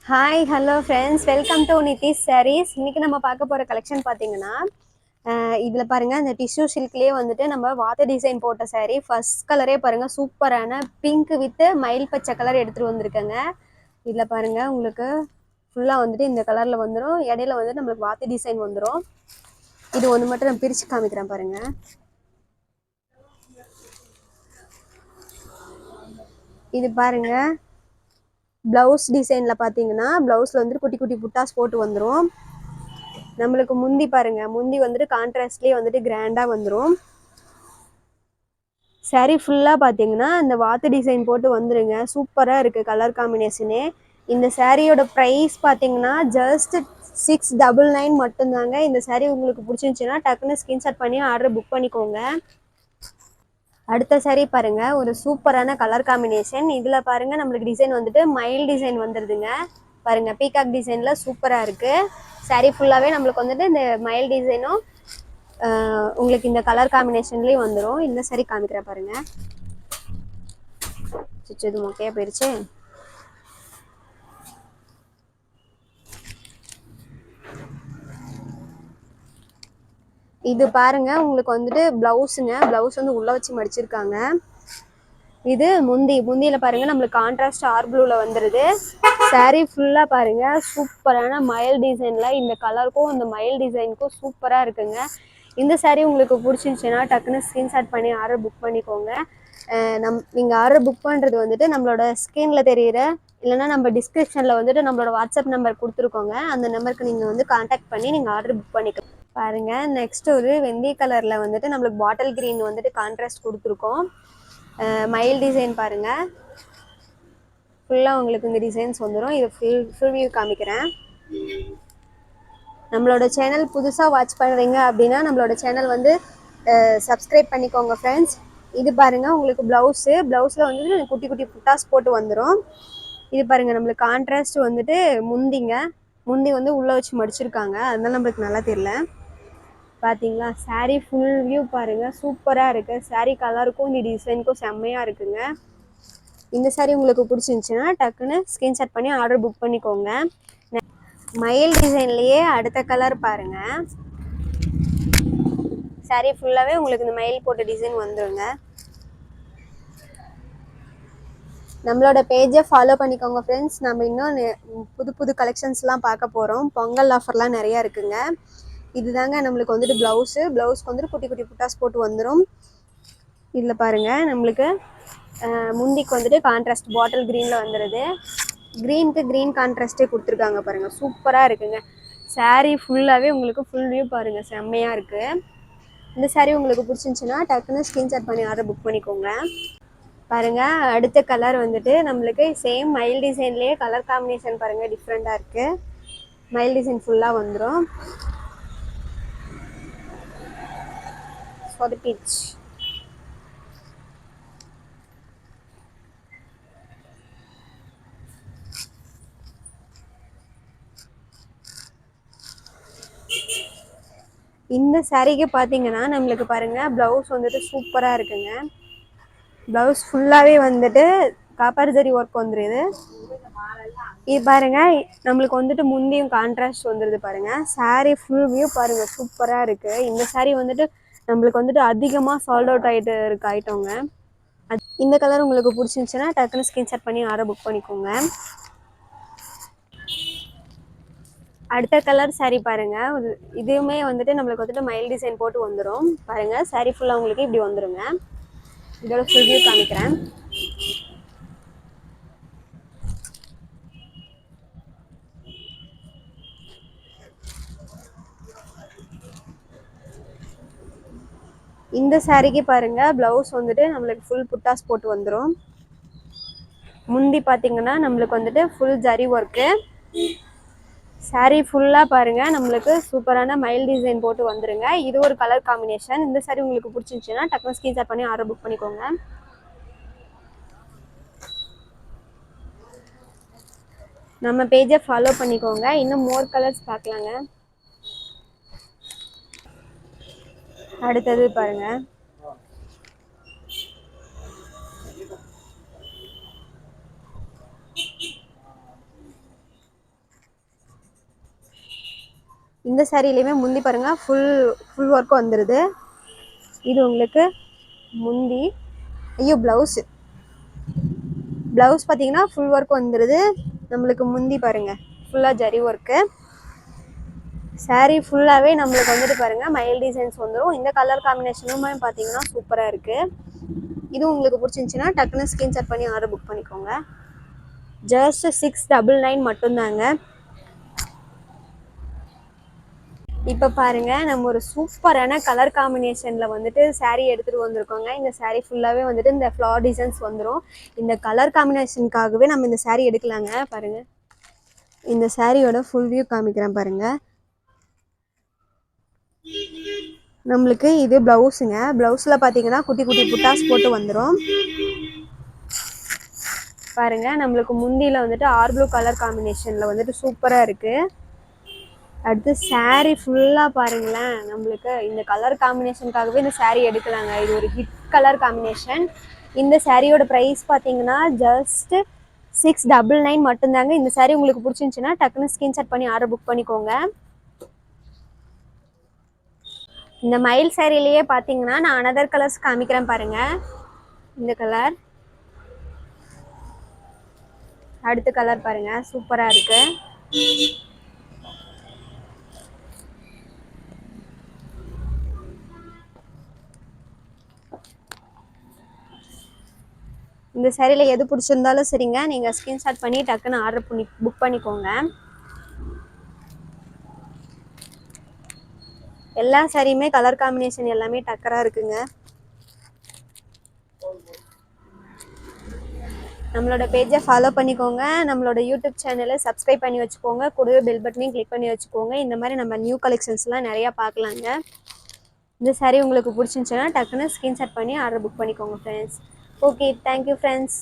Hi hello friends, welcome to Nitish Sarees. இன்னைக்கு நம்ம பார்க்க போகிற கலெக்ஷன் பார்த்தீங்கன்னா இதில் பாருங்கள், இந்த டிஷ்யூ சில்க்லேயே வந்துட்டு நம்ம வாத்த டிசைன் போட்ட சாரீ. ஃபர்ஸ்ட் கலரே பாருங்கள், சூப்பரான பிங்க் வித் மயில் பச்சை கலர் எடுத்துகிட்டு வந்திருக்கேங்க. இதில் பாருங்கள், உங்களுக்கு ஃபுல்லாக வந்துட்டு இந்த கலரில் வந்துடும். இடையில வந்துட்டு நம்மளுக்கு வாத்த டிசைன் வந்துடும். இது ஒன்று மட்டும் நான் பிரித்து காமிக்கிறேன் பாருங்கள். இது பாருங்கள், ப்ளவுஸ் டிசைனில் பார்த்தீங்கன்னா ப்ளவுஸில் வந்துட்டு குட்டி குட்டி புட்டாஸ் போட்டு வந்துடும். நம்மளுக்கு முந்தி பாருங்க, முந்தி வந்துட்டு கான்ட்ராஸ்ட்லேயே வந்துட்டு கிராண்டாக வந்துடும். சாரீ ஃபுல்லாக பார்த்தீங்கன்னா இந்த வாத்து டிசைன் போட்டு வந்துடுங்க. சூப்பராக இருக்குது கலர் காம்பினேஷனே. இந்த சாரியோட ப்ரைஸ் பார்த்தீங்கன்னா ஜஸ்ட் 699 மட்டும்தாங்க. இந்த சாரீ உங்களுக்கு பிடிச்சிருந்துச்சின்னா டக்குன்னு ஸ்க்ரீன்ஷாட் பண்ணி ஆர்டர் புக் பண்ணிக்கோங்க. அடுத்த சாரீ பாருங்க, ஒரு சூப்பரான கலர் காம்பினேஷன். இதில் பாருங்க, நம்மளுக்கு டிசைன் வந்துட்டு மயில் டிசைன் வந்துடுதுங்க. பாருங்க, பீகாக் டிசைனில் சூப்பராக இருக்குது. சாரீ ஃபுல்லாகவே நம்மளுக்கு வந்துட்டு இந்த மயில் டிசைனும் உங்களுக்கு இந்த கலர் காம்பினேஷன்லேயும் வந்துடும். இந்த சாரீ காமிக்கிறேன் பாருங்க. இது மொக்கையாக போயிடுச்சு. இது பாருங்க, உங்களுக்கு வந்துட்டு பிளவுஸுங்க. பிளவுஸ் வந்து உள்ள வச்சு மடிச்சிருக்காங்க. இது முந்தியில பாருங்க, நம்மளுக்கு கான்ட்ராஸ்ட் ஆர் ப்ளூல வந்துடுது. சாரீ ஃபுல்லா பாருங்க, சூப்பரான மயில் டிசைன்ல இந்த கலருக்கும் இந்த மயில் டிசைனுக்கும் சூப்பரா இருக்குங்க. இந்த சாரீ உங்களுக்கு பிடிச்சிருந்துச்சுன்னா டக்குன்னு ஸ்கிரீன்ஷாட் பண்ணி ஆர்டர் புக் பண்ணிக்கோங்க. நீங்கள் ஆர்டர் புக் பண்ணுறது வந்துட்டு நம்மளோட ஸ்க்ரீனில் தெரிகிற, இல்லைன்னா நம்ம டிஸ்கிரிப்ஷனில் வந்துட்டு நம்மளோட வாட்ஸ்அப் நம்பர் கொடுத்துருக்கோங்க. அந்த நம்பருக்கு நீங்கள் வந்து கான்டாக்ட் பண்ணி நீங்கள் ஆர்டர் புக் பண்ணிக்கலாம். பாருங்க, நெக்ஸ்ட் ஒரு வெந்தய கலர்ல வந்துட்டு நம்மளுக்கு பாட்டில் கிரீன் வந்துட்டு கான்ட்ராஸ்ட் கொடுத்துருக்கோம். மயில் டிசைன் பாருங்க, ஃபுல்லாக உங்களுக்கு இந்த டிசைன்ஸ் வந்துடும். இது ஃபுல் வியூ காமிக்கிறேன். நம்மளோட சேனல் புதுசாக வாட்ச் பண்ணுறீங்க அப்படின்னா நம்மளோட சேனல் வந்து சப்ஸ்கிரைப் பண்ணிக்கோங்க ஃப்ரெண்ட்ஸ். இது பாருங்கள், உங்களுக்கு ப்ளவுஸில் வந்துட்டு குட்டி குட்டி புட்டாஸ் போட்டு வந்துடும். இது பாருங்கள், நம்மளுக்கு கான்ட்ராஸ்ட் வந்துட்டு முந்தி வந்து உள்ளே வச்சு மடிச்சிருக்காங்க, அதனால நம்மளுக்கு நல்லா தெரியல. பார்த்தீங்களா, சாரீ ஃபுல் வியூ பாருங்கள், சூப்பராக இருக்குது. சாரீ கலருக்கும் இந்த டிசைனுக்கும் செம்மையாக இருக்குங்க. இந்த சாரீ உங்களுக்கு பிடிச்சிருந்துச்சுன்னா டக்குன்னு ஸ்க்ரீன்ஷாட் பண்ணி ஆர்டர் புக் பண்ணிக்கோங்க. மயில் டிசைன்லேயே அடுத்த கலர் பாருங்க. சாரீ ஃபுல்லாகவே உங்களுக்கு இந்த மயில் போட்ட டிசைன் வந்துடுங்க. நம்மளோட பேஜை ஃபாலோ பண்ணிக்கோங்க ஃப்ரெண்ட்ஸ். நம்ம இன்னும் புது புது கலெக்ஷன்ஸ்லாம் பார்க்க போகிறோம். பொங்கல் ஆஃபர்லாம் நிறையா இருக்குங்க. இதுதாங்க நம்மளுக்கு வந்துட்டு ப்ளவுஸ்க்கு வந்துட்டு குட்டி குட்டி புட்டாஸ் போட்டு வந்துடும். இதில் பாருங்கள், நம்மளுக்கு முந்திக்கு வந்துட்டு கான்ட்ராஸ்ட் பாட்டில் க்ரீனில் வந்துடுது. க்ரீனுக்கு க்ரீன் கான்ட்ராஸ்ட்டே கொடுத்துருக்காங்க பாருங்கள், சூப்பராக இருக்குங்க. சாரீ ஃபுல்லாகவே உங்களுக்கு ஃபுல் வியூ பாருங்கள், செம்மையாக இருக்குது. இந்த சாரீ உங்களுக்கு பிடிச்சிருந்துச்சின்னா டக்குன்னு ஸ்க்ரீன்ஷாட் பண்ணி ஆர்டர் புக் பண்ணிக்கோங்க. பாருங்கள், அடுத்த கலர் வந்துட்டு நம்மளுக்கு சேம் மயில் டிசைன்லேயே கலர் காம்பினேஷன் பாருங்கள், டிஃப்ரெண்ட்டாக இருக்குது. மயில் டிசைன் ஃபுல்லாக வந்துடும். சொதப்பிச்சு. இந்த சாரீக்கு பார்த்தீங்கன்னா நம்மளுக்கு பாருங்கள், ப்ளவுஸ் வந்துட்டு சூப்பராக இருக்குங்க. ப்ளவுஸ் ஃபுல்லாகவே வந்துட்டு காப்பர் ஜரி ஒர்க் வந்துடுது. இது பாருங்கள், நம்மளுக்கு வந்துட்டு முந்தியும் கான்ட்ராஸ்ட் வந்துடுது பாருங்கள். சாரீ ஃபுல் வியூ பாருங்கள், சூப்பராக இருக்குது. இந்த சாரீ வந்துட்டு நம்மளுக்கு வந்துட்டு அதிகமாக சால்ட் அவுட் ஆகிட்டு இருக்க ஐட்டங்க. இந்த கலர் உங்களுக்கு பிடிச்சிருந்துச்சுன்னா டக்குன்னு ஸ்க்ரீன்ஷாட் பண்ணி ஆர்டர் புக் பண்ணிக்கோங்க. அடுத்த கலர் சாரீ பாருங்க, இதுவுமே வந்துட்டு நம்மளுக்கு வந்துட்டு மயில் டிசைன் போட்டு வந்துடும். பாருங்க, சாரீ ஃபுல்லாக உங்களுக்கு இப்படி வந்துடுங்க. இதோட ஃபுல் வியூ காமிக்கிறேன். இந்த சாரீக்கு பாருங்க, பிளவுஸ் வந்துட்டு நம்மளுக்கு ஃபுல் புட்டாஸ் போட்டு வந்துடும். முந்தி பார்த்தீங்கன்னா நம்மளுக்கு வந்துட்டு ஃபுல் ஜரி ஒர்க்கு. சாரீ ஃபுல்லாக பாருங்கள், நம்மளுக்கு சூப்பரான மயில் டிசைன் போட்டு வந்துடுங்க. இது ஒரு கலர் காம்பினேஷன். இந்த சாரீ உங்களுக்கு பிடிச்சிருந்துச்சுன்னா டக்குனு ஸ்க்ரீன்ஷாட் பண்ணி ஆர்டர் புக் பண்ணிக்கோங்க. நம்ம பேஜை ஃபாலோ பண்ணிக்கோங்க. இன்னும் மோர் கலர்ஸ் பார்க்கலாங்க. அடுத்தது பாருங்கள், இந்த சாரிலையுமே முந்தி பாருங்கள் ஃபுல் ஒர்க் வந்துடுது. இது உங்களுக்கு முந்தி. ஐயோ ப்ளவுஸு பார்த்தீங்கன்னா ஃபுல் ஒர்க் வந்துடுது. நம்மளுக்கு முந்தி பாருங்கள் ஃபுல்லாக ஜரி ஒர்க்கு. சாரீ ஃபுல்லாகவே நம்மளுக்கு வந்துட்டு பாருங்கள் மயில் டிசைன்ஸ் வந்துடும். இந்த கலர் காம்பினேஷனுமே பார்த்தீங்கன்னா சூப்பராக இருக்குது. இது உங்களுக்கு பிடிச்சிருந்துச்சின்னா டக்குன்னு ஸ்க்ரீன்ஷாட் பண்ணி ஆர்டர் புக் பண்ணிக்கோங்க. ஜஸ்ட் 699 மட்டும்தாங்க. இப்போ பாருங்கள் நம்ம ஒரு சூப்பரான கலர் காம்பினேஷனில் வந்துட்டு சாரீ எடுத்துகிட்டு வந்திருக்கோங்க. இந்த சாரீ ஃபுல்லாகவே வந்துட்டு இந்த ஃப்ளார் டிசைன்ஸ் வந்துடும். இந்த கலர் காம்பினேஷனுக்காகவே நம்ம இந்த சாரீ எடுக்கலாங்க. பாருங்கள், இந்த சாரியோட ஃபுல் வியூ காமிக்கிறேன் பாருங்கள். நம்மளுக்கு இது ப்ளவுஸுங்க. ப்ளவுஸில் பார்த்தீங்கன்னா குட்டி குட்டி புட்டாஸ் போட்டு வந்துடும். பாருங்கள், நம்மளுக்கு முந்தியில் வந்துட்டு ஆர் ப்ளூ கலர் காம்பினேஷனில் வந்துட்டு சூப்பராக இருக்குது. அடுத்து சாரீ ஃபுல்லாக பாருங்களேன், நம்மளுக்கு இந்த கலர் காம்பினேஷனுக்காகவே இந்த சாரீ எடுக்கலாங்க. இது ஒரு ஹிட் கலர் காம்பினேஷன். இந்த சாரியோட ப்ரைஸ் பார்த்தீங்கன்னா ஜஸ்ட் 699 மட்டும்தாங்க. இந்த சாரீ உங்களுக்கு பிடிச்சிருந்துச்சின்னா டக்குன்னு ஸ்க்ரீன்ஷாட் பண்ணி ஆர்டர் புக் பண்ணிக்கோங்க. இந்த மயில் சாரிலேயே பார்த்தீங்கன்னா நான் அனதர் கலர்ஸ் காமிக்கிறேன் பாருங்கள். இந்த கலர், அடுத்த கலர் பாருங்கள், சூப்பராக இருக்குது. இந்த சாரியில் எது பிடிச்சிருந்தாலும் சரிங்க, நீங்கள் ஸ்க்ரீன்ஷாட் பண்ணி டக்குன்னு ஆர்டர் பண்ணி புக் பண்ணிக்கோங்க. எல்லா சாரியுமே கலர் காம்பினேஷன் எல்லாமே டக்கராக இருக்குங்க. நம்மளோட பேஜை ஃபாலோ பண்ணிக்கோங்க. நம்மளோட யூடியூப் சேனலை சப்ஸ்கிரைப் பண்ணி வச்சுக்கோங்க. கூடவே பெல் பட்டனையும் கிளிக் பண்ணி வச்சுக்கோங்க. இந்த மாதிரி நம்ம நியூ கலெக்ஷன்ஸ்லாம் நிறையா பார்க்கலாங்க. இந்த சாரீ உங்களுக்கு பிடிச்சிருந்துச்சுன்னா டக்குன்னு ஸ்க்ரீன்ஷாட் பண்ணி ஆர்டர் புக் பண்ணிக்கோங்க ஃப்ரெண்ட்ஸ். Okay, thank you friends.